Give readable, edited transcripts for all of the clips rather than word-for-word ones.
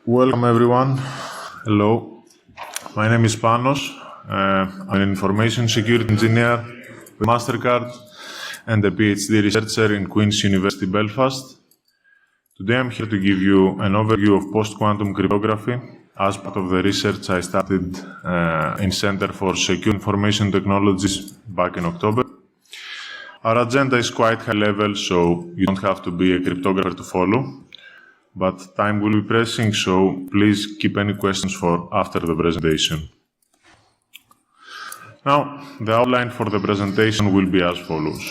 Welcome everyone. Hello. My name is Panos. I'm an information security engineer with MasterCard and a PhD researcher in Queen's University Belfast. Today I'm here to give you an overview of post-quantum cryptography as part of the research I started in Center for Secure Information Technologies back in October. Our agenda is quite high level, so you don't have to be a cryptographer to follow. But time will be pressing, so please keep any questions for after the presentation. Now, the outline for the presentation will be as follows.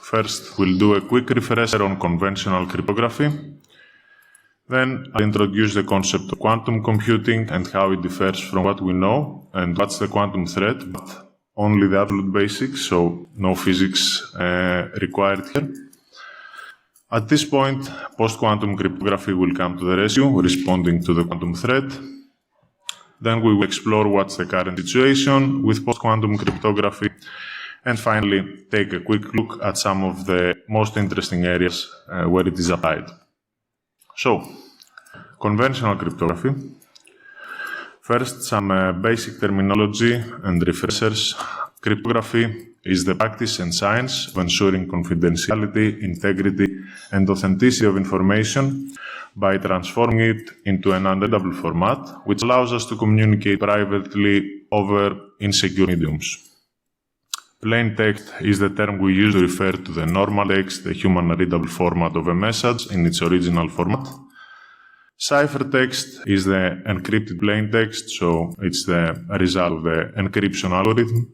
First, we'll do a quick refresher on conventional cryptography. Then, I'll introduce the concept of quantum computing and how it differs from what we know and what's the quantum threat, but only the absolute basics, so no physics required here. At this point, post-quantum cryptography will come to the rescue, responding to the quantum threat. Then we will explore what's the current situation with post-quantum cryptography, and finally, take a quick look at some of the most interesting areas where it is applied. So, conventional cryptography. First, some basic terminology and refreshers. Cryptography is the practice and science of ensuring confidentiality, integrity, and authenticity of information by transforming it into an unreadable format, which allows us to communicate privately over insecure mediums. Plain text is the term we use to refer to the normal text, the human readable format of a message in its original format. Ciphertext is the encrypted plain text, so it's the result of the encryption algorithm.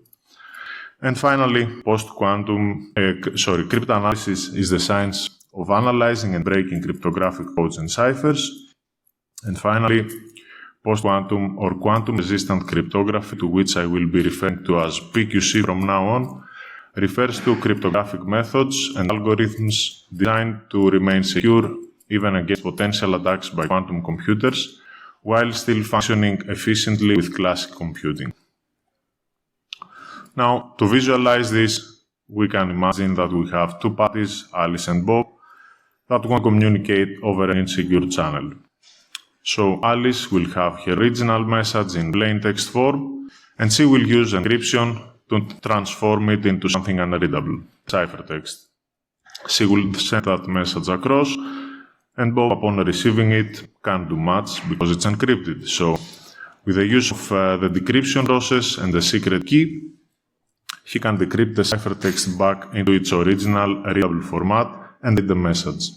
And finally, cryptanalysis is the science of analyzing and breaking cryptographic codes and ciphers. And finally, post-quantum or quantum-resistant cryptography, to which I will be referring to as PQC from now on, refers to cryptographic methods and algorithms designed to remain secure even against potential attacks by quantum computers, while still functioning efficiently with classic computing. Now, to visualize this, we can imagine that we have two parties, Alice and Bob, that want to communicate over an insecure channel. So Alice will have her original message in plain text form, and she will use encryption to transform it into something unreadable, ciphertext. She will send that message across, and Bob, upon receiving it, can't do much because it's encrypted. So, with the use of the decryption process and the secret key, he can decrypt the ciphertext back into its original readable format and read the message.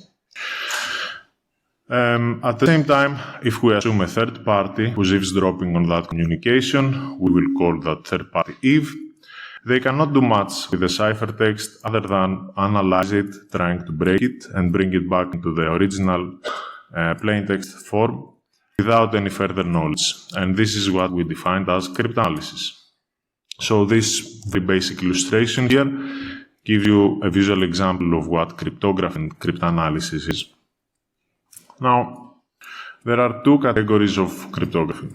At the same time, if we assume a third party who's eavesdropping on that communication, we will call that third party Eve. They cannot do much with the ciphertext other than analyze it, trying to break it and bring it back into the original plain text form without any further knowledge. And this is what we defined as cryptanalysis. So this very basic illustration here gives you a visual example of what cryptography and cryptanalysis is. Now, there are two categories of cryptography.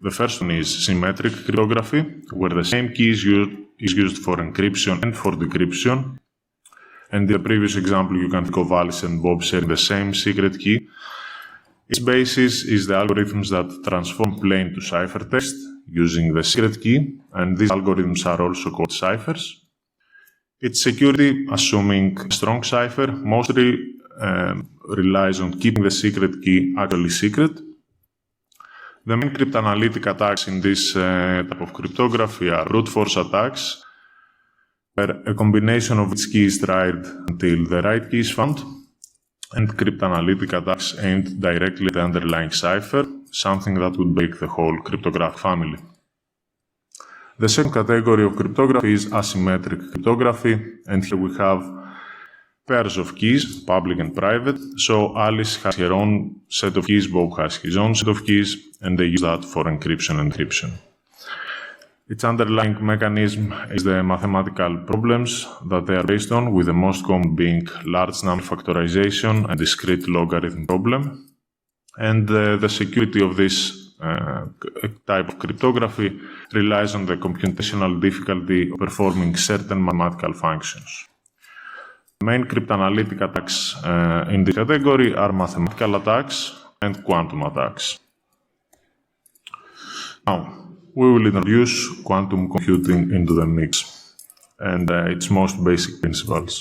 The first one is symmetric cryptography, where the same key is used for encryption and for decryption. And in the previous example, you can think of Alice and Bob sharing the same secret key. Its basis is the algorithms that transform plain to ciphertext using the secret key, and these algorithms are also called ciphers. Its security, assuming a strong cipher, mostly relies on keeping the secret key actually secret. The main cryptanalytic attacks in this type of cryptography are brute force attacks, where a combination of each key is tried until the right key is found, and cryptanalytic attacks aimed directly at the underlying cipher, something that would break the whole cryptographic family. The second category of cryptography is asymmetric cryptography, and here we have pairs of keys, public and private. So Alice has her own set of keys, Bob has his own set of keys, and they use that for encryption and decryption. Its underlying mechanism is the mathematical problems that they are based on, with the most common being large number factorization and discrete logarithm problem. And the security of this type of cryptography relies on the computational difficulty of performing certain mathematical functions. Main cryptanalytic attacks in this category are mathematical attacks and quantum attacks. Now, we will introduce quantum computing into the mix and its most basic principles.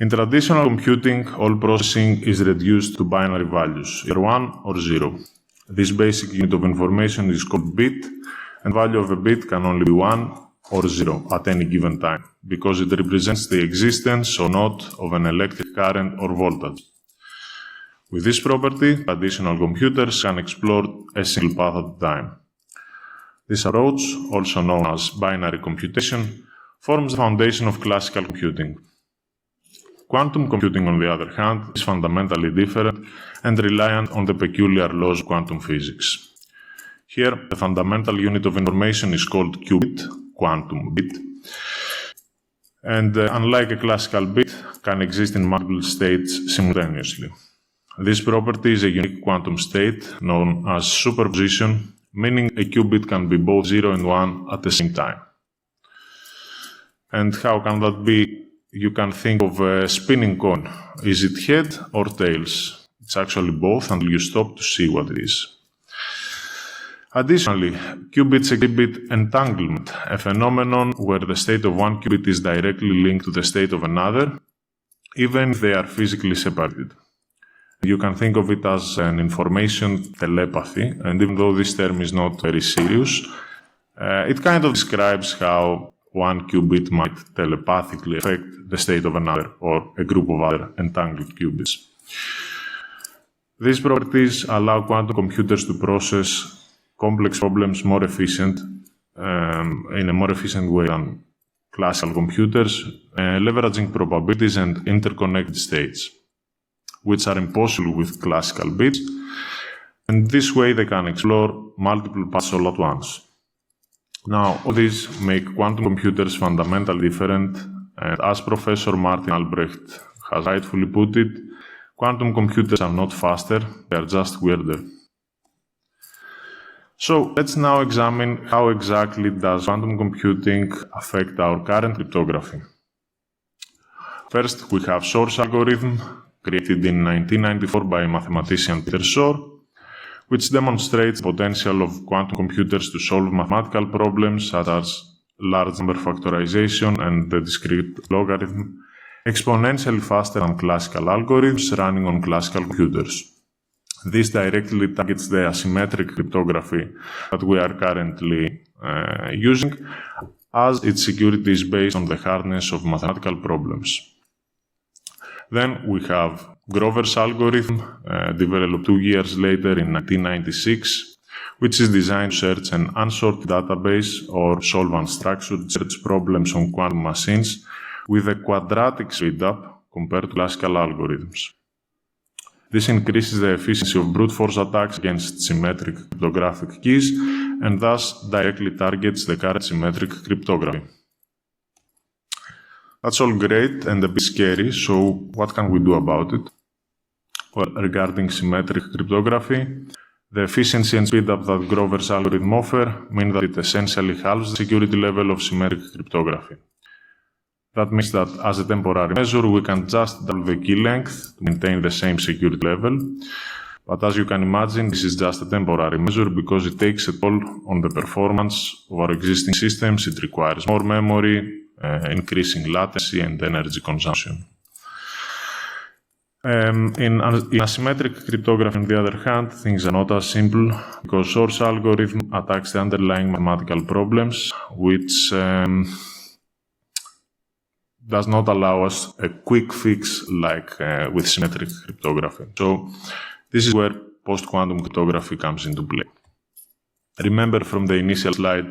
In traditional computing, all processing is reduced to binary values, either 1 or 0. This basic unit of information is called bit, and value of a bit can only be 1 or 0 at any given time, because it represents the existence or not of an electric current or voltage. With this property, traditional computers can explore a single path at a time. This approach, also known as binary computation, forms the foundation of classical computing. Quantum computing, on the other hand, is fundamentally different and reliant on the peculiar laws of quantum physics. Here, the fundamental unit of information is called qubit, quantum bit, and unlike a classical bit, can exist in multiple states simultaneously. This property is a unique quantum state known as superposition, meaning a qubit can be both 0 and 1 at the same time. And how can that be? You can think of a spinning coin. Is it head or tails? It's actually both until you stop to see what it is. Additionally, qubits exhibit entanglement, a phenomenon where the state of one qubit is directly linked to the state of another, even if they are physically separated. You can think of it as an information telepathy, and even though this term is not very serious, it kind of describes how one qubit might telepathically affect the state of another or a group of other entangled qubits. These properties allow quantum computers to process complex problems in a more efficient way than classical computers, leveraging probabilities and interconnected states, which are impossible with classical bits, and this way they can explore multiple paths all at once. Now, all these make quantum computers fundamentally different, and as Professor Martin Albrecht has rightfully put it, quantum computers are not faster, they are just weirder. So, let's now examine how exactly does quantum computing affect our current cryptography. First, we have source algorithm, created in 1994 by mathematician Peter Shor, which demonstrates the potential of quantum computers to solve mathematical problems such as large number factorization and the discrete logarithm exponentially faster than classical algorithms running on classical computers. This directly targets the asymmetric cryptography that we are currently using, as its security is based on the hardness of mathematical problems. Then we have Grover's algorithm, developed 2 years later in 1996, which is designed to search an unsorted database or solve unstructured search problems on quantum machines with a quadratic speedup compared to classical algorithms. This increases the efficiency of brute force attacks against symmetric cryptographic keys and thus directly targets the current symmetric cryptography. That's all great and a bit scary, so what can we do about it? Well, regarding symmetric cryptography, the efficiency and speedup that Grover's algorithm offer mean that it essentially halves the security level of symmetric cryptography. That means that as a temporary measure, we can just double the key length to maintain the same security level. But as you can imagine, this is just a temporary measure because it takes a toll on the performance of our existing systems. It requires more memory, increasing latency and energy consumption. In asymmetric cryptography, on the other hand, things are not as simple because source algorithm attacks the underlying mathematical problems, which does not allow us a quick fix like with symmetric cryptography. So this is where post-quantum cryptography comes into play. Remember from the initial slide,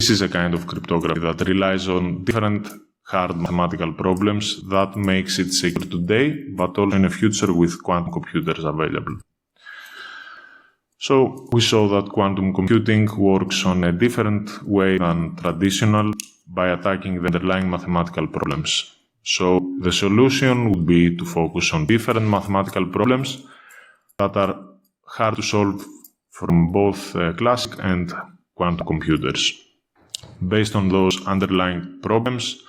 this is a kind of cryptography that relies on different hard mathematical problems that makes it secure today, but also in the future with quantum computers available. So we saw that quantum computing works on a different way than traditional by attacking the underlying mathematical problems. So the solution would be to focus on different mathematical problems that are hard to solve from both classic and quantum computers. Based on those underlying problems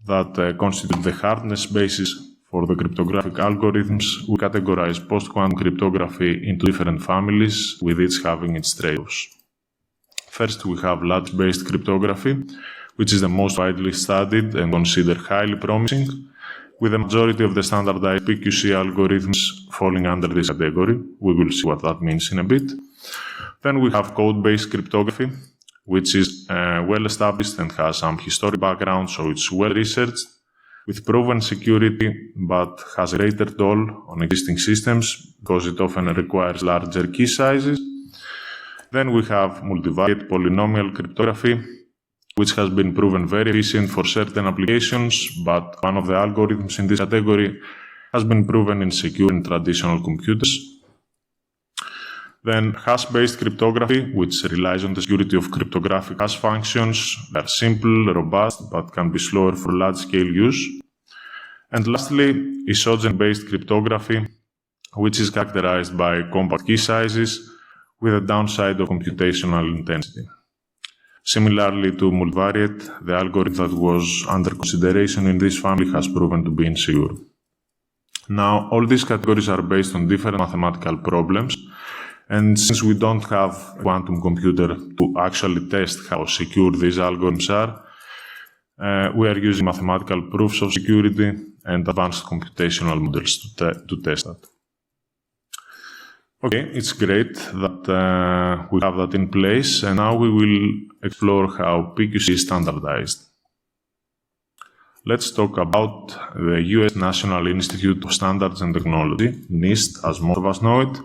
that constitute the hardness basis for the cryptographic algorithms, we categorize post-quantum cryptography into different families, with each having its trade-offs. First, we have lattice-based cryptography, which is the most widely studied and considered highly promising, with the majority of the standardized PQC algorithms falling under this category. We will see what that means in a bit. Then we have code-based cryptography, which is well-established and has some historic background, so it's well-researched, with proven security, but has a greater toll on existing systems because it often requires larger key sizes. Then we have multivariate polynomial cryptography, which has been proven very efficient for certain applications, but one of the algorithms in this category has been proven insecure in traditional computers. Then hash-based cryptography, which relies on the security of cryptographic hash functions. They are simple, robust, but can be slower for large-scale use. And lastly, isogen-based cryptography, which is characterized by compact key sizes with a downside of computational intensity. Similarly to multivariate, the algorithm that was under consideration in this family has proven to be insecure. Now, all these categories are based on different mathematical problems, and since we don't have a quantum computer to actually test how secure these algorithms are, we are using mathematical proofs of security and advanced computational models to test that. Okay, it's great that we have that in place, and now we will explore how PQC is standardized. Let's talk about the US National Institute of Standards and Technology, NIST, as most of us know it.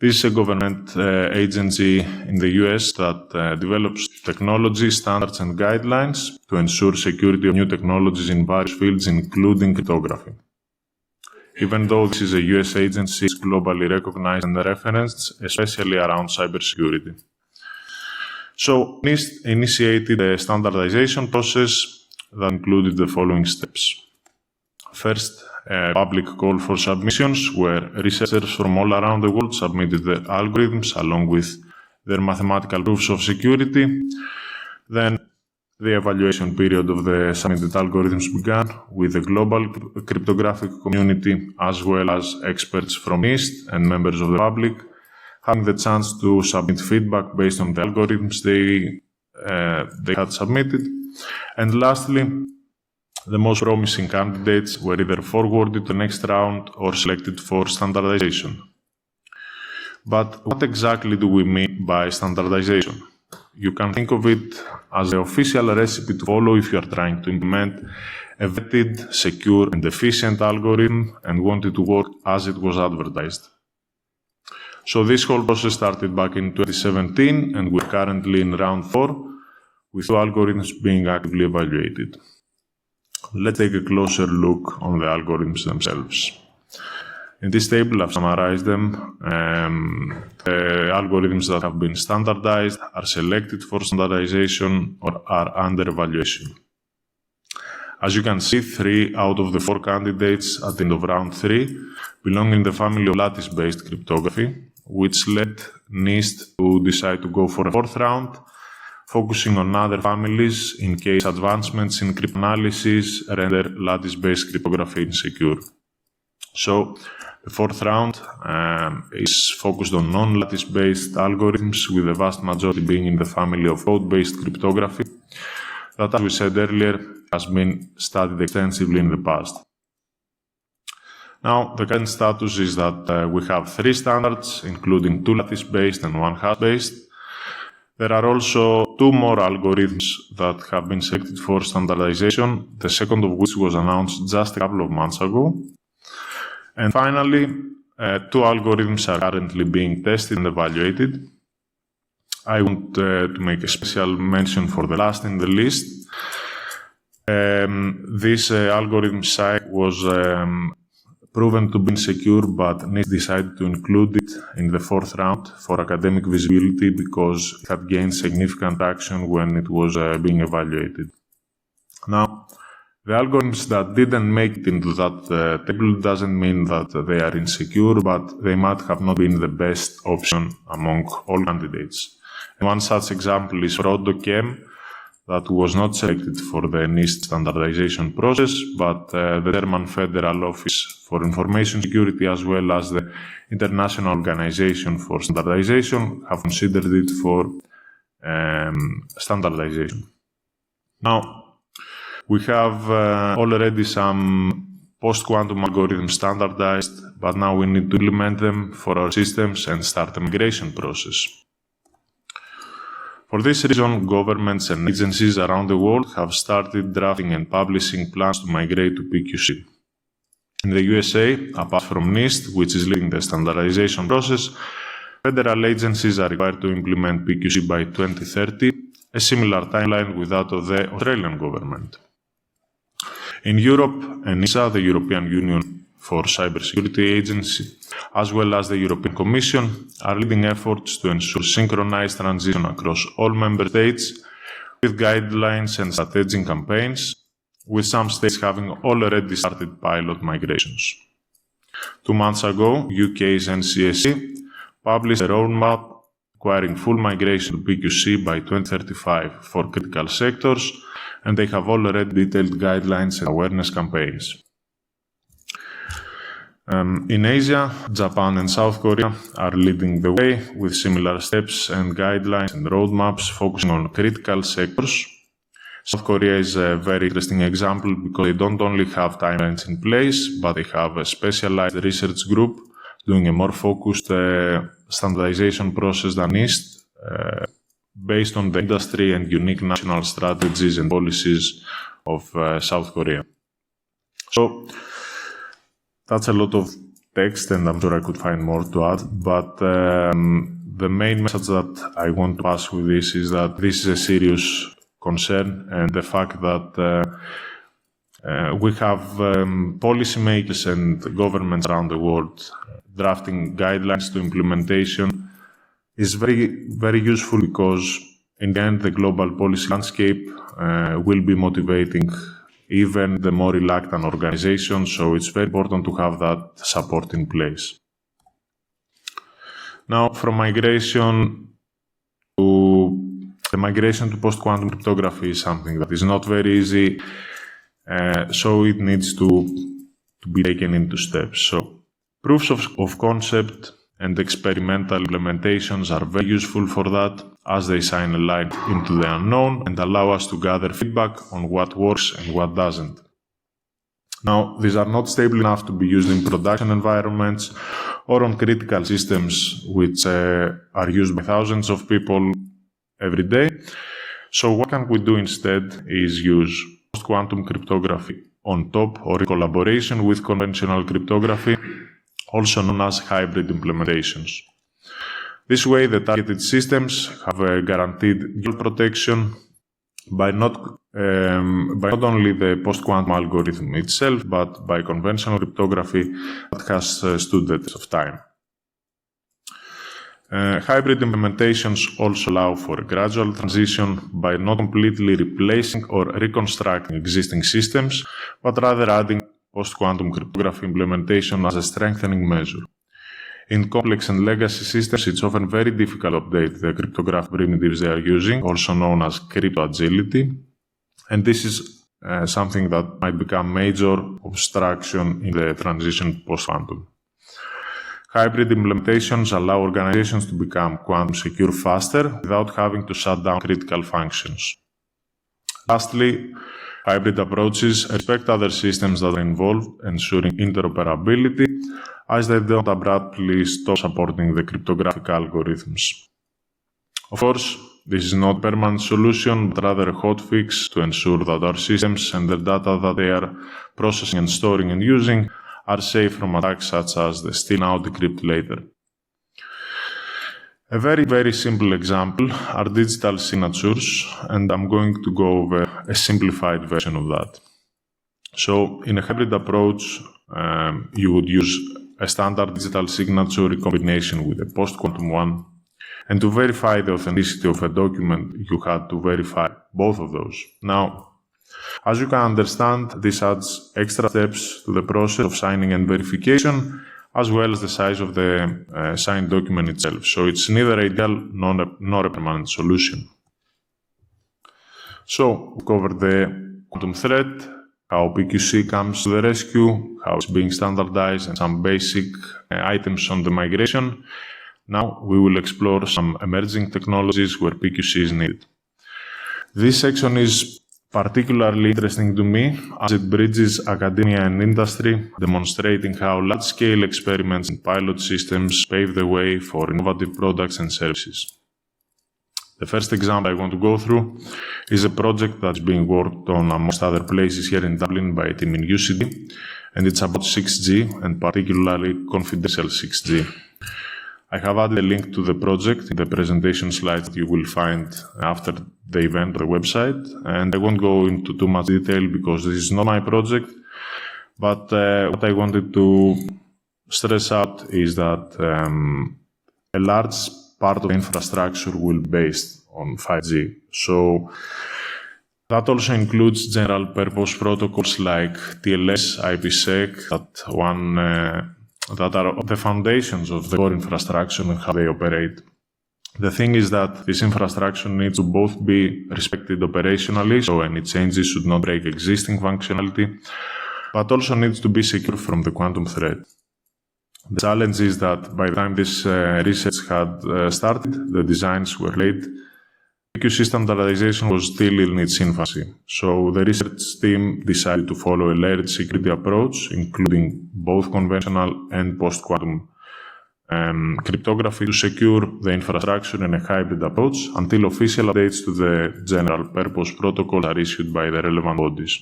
This is a government agency in the US that develops technology, standards, and guidelines to ensure security of new technologies in various fields, including cryptography. Even though this is a US agency, it's globally recognized and referenced, especially around cybersecurity. So, NIST initiated a standardization process that included the following steps. First, a public call for submissions, where researchers from all around the world submitted their algorithms along with their mathematical proofs of security. Then, the evaluation period of the submitted algorithms began, with the global cryptographic community as well as experts from NIST and members of the public having the chance to submit feedback based on the algorithms they had submitted. And lastly, the most promising candidates were either forwarded to the next round or selected for standardization. But what exactly do we mean by standardization? You can think of it as the official recipe to follow if you are trying to implement a vetted, secure, and efficient algorithm and want it to work as it was advertised. So this whole process started back in 2017, and we're currently in round 4, with 2 algorithms being actively evaluated. Let's take a closer look on the algorithms themselves. In this table, I've summarized them. The algorithms that have been standardized are selected for standardization or are under evaluation. As you can see, 3 out of the 4 candidates at the end of round 3 belong in the family of lattice-based cryptography, which led NIST to decide to go for a 4th round, focusing on other families in case advancements in cryptanalysis render lattice-based cryptography insecure. So, the 4th round is focused on non-lattice-based algorithms, with the vast majority being in the family of code-based cryptography that, as we said earlier, has been studied extensively in the past. Now, the current status is that we have 3 standards, including 2 lattice-based and 1 hash-based. There are also 2 more algorithms that have been selected for standardization, the second of which was announced just a couple of months ago. And finally, 2 algorithms are currently being tested and evaluated. I want to make a special mention for the last in the list. This algorithm site was proven to be insecure, but NIST decided to include it in the 4th round for academic visibility because it had gained significant traction when it was being evaluated. Now, the algorithms that didn't make it into that table doesn't mean that they are insecure, but they might have not been the best option among all candidates. And one such example is Rodochem, that was not selected for the NIST standardization process, but the German Federal Office for Information Security as well as the International Organization for Standardization have considered it for standardization. Now, we have already some post-quantum algorithms standardized, but now we need to implement them for our systems and start the migration process. For this reason, governments and agencies around the world have started drafting and publishing plans to migrate to PQC. In the USA, apart from NIST, which is leading the standardization process, federal agencies are required to implement PQC by 2030, a similar timeline with that of the Australian government. In Europe, ENISA, the European Union for Cybersecurity Agency, as well as the European Commission, are leading efforts to ensure synchronized transition across all member states with guidelines and strategic campaigns, with some states having already started pilot migrations. 2 months ago, UK's NCSC published a roadmap requiring full migration to PQC by 2035 for critical sectors, and they have already detailed guidelines and awareness campaigns. In Asia, Japan and South Korea are leading the way with similar steps and guidelines and roadmaps focusing on critical sectors. South Korea is a very interesting example because they don't only have timelines in place, but they have a specialized research group doing a more focused standardization process than NIST, based on the industry and unique national strategies and policies of South Korea. So that's a lot of text, and I'm sure I could find more to add, but the main message that I want to pass with this is that this is a serious concern, and the fact that we have policymakers and governments around the world drafting guidelines to implementation is very, very useful, because in the end the global policy landscape will be motivating even the more reluctant organizations, so it's very important to have that support in place. Now, from migration to post-quantum cryptography is something that is not very easy, so it needs to be taken into steps. So, proofs of concept and experimental implementations are very useful for that, as they shine a light into the unknown and allow us to gather feedback on what works and what doesn't. Now, these are not stable enough to be used in production environments or on critical systems which are used by thousands of people every day. So what can we do instead is use post-quantum cryptography on top or in collaboration with conventional cryptography, also known as hybrid implementations. This way, the targeted systems have a guaranteed dual protection by not only the post-quantum algorithm itself, but by conventional cryptography that has stood the test of time. Hybrid implementations also allow for a gradual transition by not completely replacing or reconstructing existing systems, but rather adding post-quantum cryptography implementation as a strengthening measure. In complex and legacy systems, it's often very difficult to update the cryptographic primitives they are using, also known as crypto agility, and this is something that might become major obstruction in the transition post-quantum. Hybrid implementations allow organizations to become quantum secure faster without having to shut down critical functions. Lastly, hybrid approaches respect other systems that are involved, ensuring interoperability, as they don't abruptly stop supporting the cryptographic algorithms. Of course, this is not a permanent solution, but rather a hotfix to ensure that our systems and the data that they are processing and storing and using are safe from attacks such as the steal now, decrypt later. A very, very simple example are digital signatures, and I'm going to go over a simplified version of that. So, in a hybrid approach, you would use a standard digital signature in combination with a post-quantum one, and to verify the authenticity of a document, you had to verify both of those. Now, as you can understand, this adds extra steps to the process of signing and verification, as well as the size of the signed document itself. So it's neither ideal nor a permanent solution. So, we covered the quantum threat, how PQC comes to the rescue, how it's being standardized, and some basic items on the migration. Now, we will explore some emerging technologies where PQC is needed. This section is particularly interesting to me as it bridges academia and industry, demonstrating how large-scale experiments and pilot systems pave the way for innovative products and services. The first example I want to go through is a project that's being worked on amongst other places here in Dublin by a team in UCD, and it's about 6G and particularly confidential 6G. I have added a link to the project in the presentation slides that you will find after the event on the website, and I won't go into too much detail because this is not my project, but what I wanted to stress out is that a large part of the infrastructure will be based on 5G. So that also includes general purpose protocols like TLS, IPsec, that are the foundations of the core infrastructure and how they operate. The thing is that this infrastructure needs to both be respected operationally, so any changes should not break existing functionality, but also needs to be secure from the quantum threat. The challenge is that by the time this research had started, the designs were laid, PQC standardization was still in its infancy. So the research team decided to follow a layered security approach, including both conventional and post-quantum cryptography to secure the infrastructure in a hybrid approach until official updates to the general purpose protocols are issued by the relevant bodies.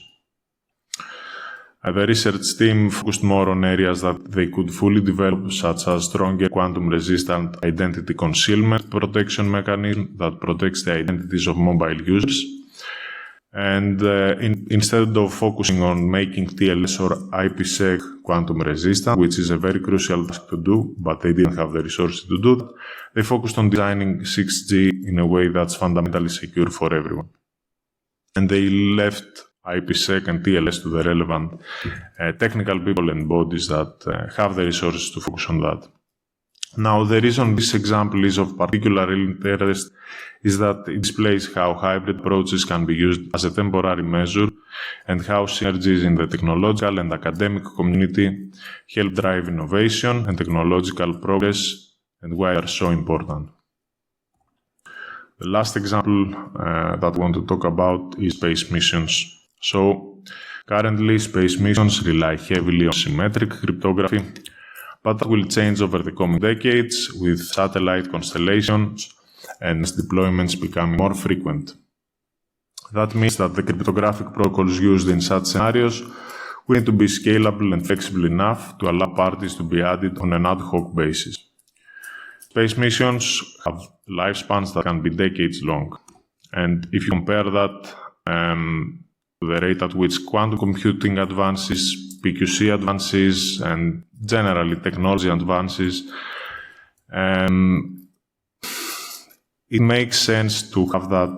The research team focused more on areas that they could fully develop, such as stronger quantum-resistant identity concealment protection mechanism that protects the identities of mobile users. And instead of focusing on making TLS or IPsec quantum-resistant, which is a very crucial task to do, but they didn't have the resources to do that, they focused on designing 6G in a way that's fundamentally secure for everyone. And they left IPsec and TLS to the relevant technical people and bodies that have the resources to focus on that. Now, the reason this example is of particular interest is that it displays how hybrid approaches can be used as a temporary measure and how synergies in the technological and academic community help drive innovation and technological progress and why they are so important. The last example that I want to talk about is space missions. So, currently, space missions rely heavily on symmetric cryptography, but that will change over the coming decades with satellite constellations and deployments becoming more frequent. That means that the cryptographic protocols used in such scenarios will need to be scalable and flexible enough to allow parties to be added on an ad hoc basis. Space missions have lifespans that can be decades long, and if you compare that the rate at which quantum computing advances, PQC advances, and generally technology advances, it makes sense to have that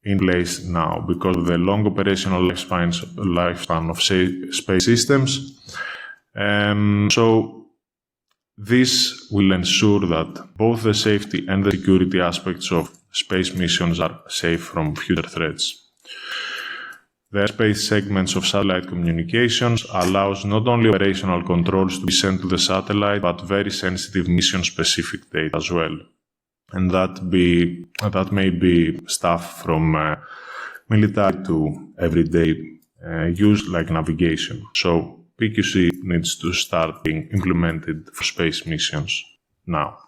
in place now because of the long operational lifespan of space systems. So this will ensure that both the safety and the security aspects of space missions are safe from future threats. The airspace segments of satellite communications allows not only operational controls to be sent to the satellite, but very sensitive mission-specific data as well. And that may be stuff from military to everyday use like navigation. So PQC needs to start being implemented for space missions now.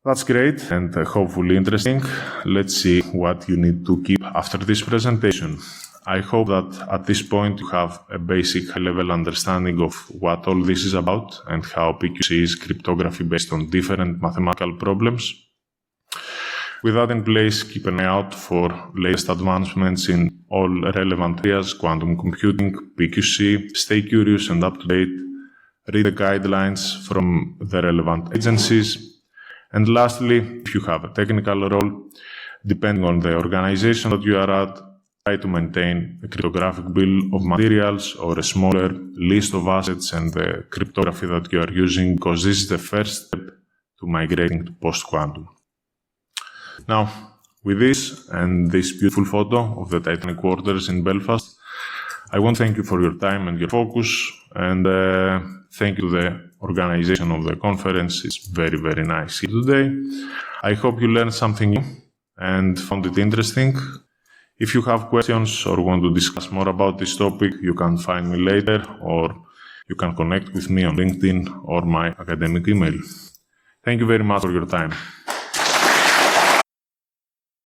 That's great and hopefully interesting. Let's see what you need to keep after this presentation. I hope that at this point you have a basic high-level understanding of what all this is about and how PQC is cryptography based on different mathematical problems. With that in place, keep an eye out for latest advancements in all relevant areas, quantum computing, PQC. Stay curious and up to date. Read the guidelines from the relevant agencies. And lastly, if you have a technical role, depending on the organization that you are at, try to maintain a cryptographic bill of materials or a smaller list of assets and the cryptography that you are using, because this is the first step to migrating to post-quantum. Now, With this and this beautiful photo of the Titanic quarters in Belfast, I want to thank you for your time and your focus, and thank you to the organization of the conference. It's very, very nice here today. I hope you learned something new and found it interesting. If you have questions or want to discuss more about this topic, you can find me later, or you can connect with me on LinkedIn or my academic email. Thank you very much for your time.